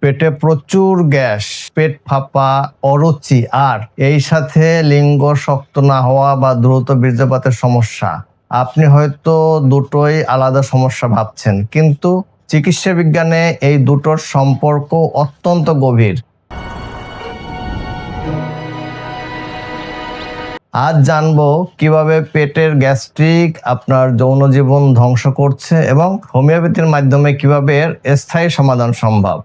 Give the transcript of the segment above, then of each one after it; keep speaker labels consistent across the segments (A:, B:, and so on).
A: পেটে প্রচুর গ্যাস, পেট ফাঁপা, অরুচি আর এই সাথে লিঙ্গ শক্ত না হওয়া বা দ্রুত বীর্যপাতের সমস্যা। আপনি হয়তো দুটোই আলাদা সমস্যা ভাবছেন, কিন্তু চিকিৎসা বিজ্ঞানে এই দুটোর সম্পর্ক অত্যন্ত গভীর। আজ জানবো কিভাবে পেটের গ্যাস্ট্রিক আপনার যৌন জীবন ধ্বংস করছে এবং হোমিওপ্যাথির মাধ্যমে কিভাবে এর স্থায়ী সমাধান সম্ভব।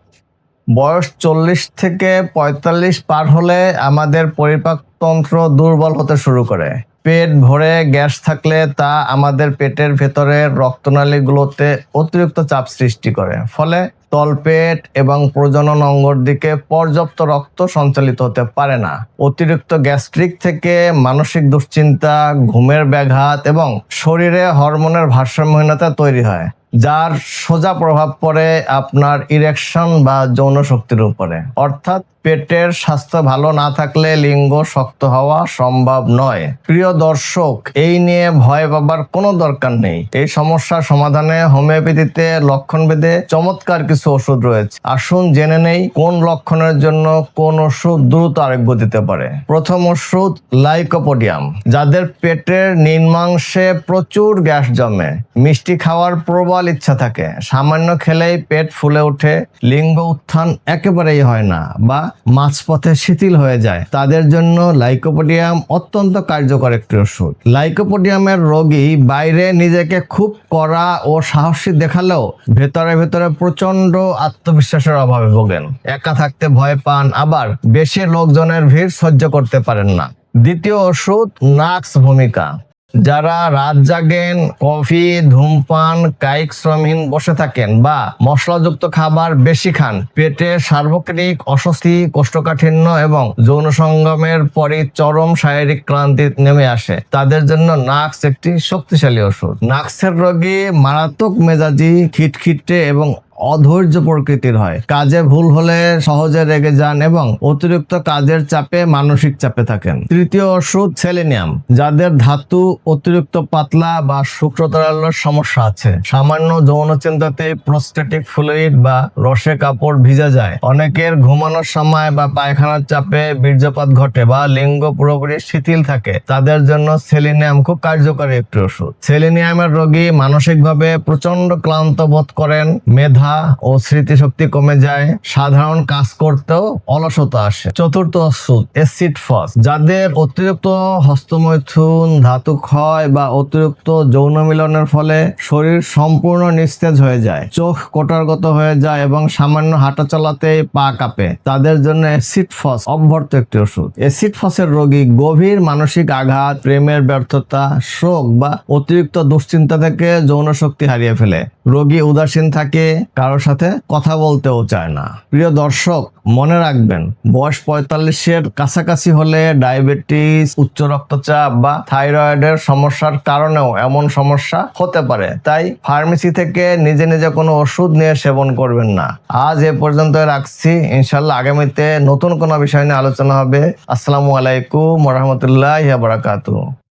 A: বয়স 40 থেকে 45 পার হলে আমাদের পরিপাকতন্ত্র দুর্বল হতে শুরু করে। পেট ভরে গ্যাস থাকলে তা আমাদের পেটের ভেতরের রক্তনালীগুলোতে অতিরিক্ত চাপ সৃষ্টি করে, ফলে তলপেট এবং প্রজনন অঙ্গর দিকে পর্যাপ্ত রক্ত সঞ্চালিত হতে পারে না। অতিরিক্ত গ্যাস্ট্রিক থেকে মানসিক দুশ্চিন্তা, ঘুমের ব্যাঘাত এবং শরীরে হরমোনের ভারসাম্যহীনতা তৈরি হয়, যার সোজা প্রভাব পড়ে আপনার ইরেকশন বা যৌন শক্তির উপরে। অর্থাৎ পেটের স্বাস্থ্য ভালো না থাকলে লিঙ্গ শক্ত হওয়া সম্ভব নয়। প্রিয় দর্শক, এই নিয়ে ভয় পাবার কোনো দরকার নেই। এই সমস্যার সমাধানে হোমিওপ্যাথিতে লক্ষণভেদে চমৎকার কিছু ওষুধ রয়েছে। আসুন জেনে নেই কোন লক্ষণের জন্য কোন ওষুধ দ্রুত আরোগ্য দিতে পারে। প্রথম ওষুধ লাইকোপোডিয়াম। যাদের পেটের নিম্নাংশে প্রচুর গ্যাস জমে, মিষ্টি খাওয়ার প্রবল ইচ্ছা থাকে, সামান্য খেলেই পেট ফুলে ওঠে, লিঙ্গ উত্থান একেবারেই হয় না বা মাঝপথে শিথিল হয়ে যায়, তাদের জন্য লাইকোপোডিয়াম অত্যন্ত কার্যকর একটি ওষুধ। লাইকোপোডিয়ামের রোগী বাইরে নিজেকে খুব কড়া ও সাহসী দেখালেও ভেতরে ভেতরে প্রচন্ড আত্মবিশ্বাসের অভাবে ভোগেন, একা থাকতে ভয় পান, আবার বেশি লোকজনের ভিড় সহ্য করতে পারেন না। দ্বিতীয় ওষুধ নাক্স ভূমিকা। যারা রাত জাগেন, কফি, ধূমপান, কায়িক শ্রমহীন বসে থাকেন বা মশলাযুক্ত খাবার বেশি খান, পেটে সার্বক্ষণিক অস্বস্তি, কোষ্ঠকাঠিন্য এবং যৌন সঙ্গমের পরে চরম শারীরিক ক্লান্তি নেমে আসে, তাদের জন্য নাক্স একটি শক্তিশালী ওষুধ। নাক্সের রোগী মারাত্মক মেজাজি, খিটখিটে এবং অধৈর্য প্রকৃতির হয়। কাজে ভুল হলে সহজে রেগে যান এবং অতিরিক্ত কাজের চাপে মানসিক চাপে থাকেন। তৃতীয় ওষুধ সেলেনিয়াম। যাদের ধাতু অতিরিক্ত পাতলা বা শুক্রতারাল্যের সমস্যা আছে, সামান্য যৌন চিন্তাতে প্রোস্টেটিক ফ্লুইড বা রসে কাপড় ভিজে যায়, অনেকের ঘুমানোর সময় বা পায়খানার চাপে বীর্যপাত ঘটে বা লিঙ্গ পুরোপুরি শিথিল থাকে, তাদের জন্য সেলেনিয়াম খুব কার্যকরী একটি ওষুধ। সেলেনিয়ামের রোগী মানসিকভাবে প্রচন্ড ক্লান্ত বোধ করেন, মেধা ও স্মৃতিশক্তি কমে যায়, সাধারণ কাজ করতেও অলসতা আসে। চতুর্থ ওষুধ অ্যাসিড ফস। যাদের অতিরিক্ত হস্তমৈথুন, ধাতু ক্ষয় বা অতিরিক্ত যৌন মিলনের ফলে শরীর সম্পূর্ণ নিস্তেজ হয়ে যায়, চোখ কোটারগত হয়ে যায় এবং সামান্য হাঁটা চলাতেই পা কাঁপে, তাদের জন্য অ্যাসিড ফস অভ্যর্থ একটি ওষুধ। অ্যাসিড ফসের রোগী গভীর মানসিক আঘাত, প্রেমের ব্যর্থতা, শোক বা অতিরিক্ত দুশ্চিন্তা থেকে যৌন শক্তি হারিয়ে ফেলে। রোগী উদাসীন থাকে, কারোর সাথে কথা বলতেও চায় না। প্রিয় দর্শক, মনে রাখবেন, বয়স 45-এর কাছাকাছি হলে ডায়াবেটিস, উচ্চ রক্তচাপ বা থাইরয়েডের সমস্যার কারণেও এমন সমস্যা হতে পারে। তাই ফার্মেসি থেকে নিজে নিজে কোনো ওষুধ নিয়ে সেবন করবেন না। আজ এ পর্যন্ত রাখছি। ইনশাল্লাহ আগামীতে নতুন কোনো বিষয় নিয়ে আলোচনা হবে। আসসালামু আলাইকুম ওয়া রাহমাতুল্লাহি ওয়া বারাকাতুহু।